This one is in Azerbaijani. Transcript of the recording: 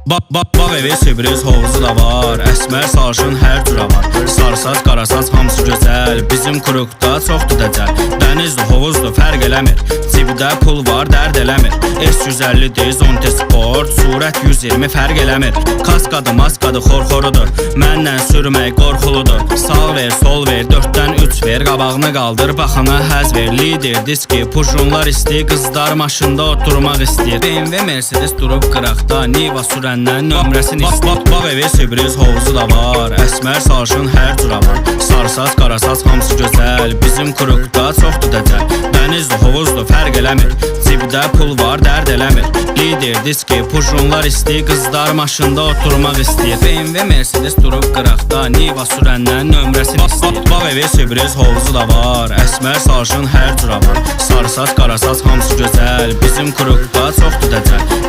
Bağ evi, sürpriz hovuzu da var. Əsmər sarışın hər cürə var. Sarısaz, qarasaz hamısı gözəl. Bizim kurukda çoxdur dəcəl. Dənizdir, hovuzdur, fərq eləmir. Cibdə pul var, dərd eləmir. S150'dir, Zonte Sport. Surət 120 fərq eləmir. Kaskadı, maskadı, xorxorudur. Məndən sürmək qorxuludur. Sağ ver, sol ver, 4'dən 3 ver. Qabağını qaldır, baxana həz ver. Lider, diski, pujunlar istəyir. Qızlar maşında oturmaq istəyir. BMW, Mercedes durub qıraqda. Niva sürəndən nömrəsini istəyir. Bağ evi, sürpriz hovuzu da var. Əsmər sarışın hər cürə var. Sarısaz, qarasaz hamısı gözəl. Bizim kurukda çoxdur dəcəl. Dənizdir, hovuzdur, fərq eləmir. Cibdə pul var, dərd eləmir. Lider, diski, pujunlar istəyir. Qızlar maşında oturmaq istəyir. BMW, Mercedes durub qıraqda. Niva sürəndən nömrəsini istəyir. Bağ evi, sürpriz hovuzu da var. Əsmər sarışın hər cürə var. Sarısaz, qarasaz hamısı gözəl. Bizim kurukda çoxdur dəcəl.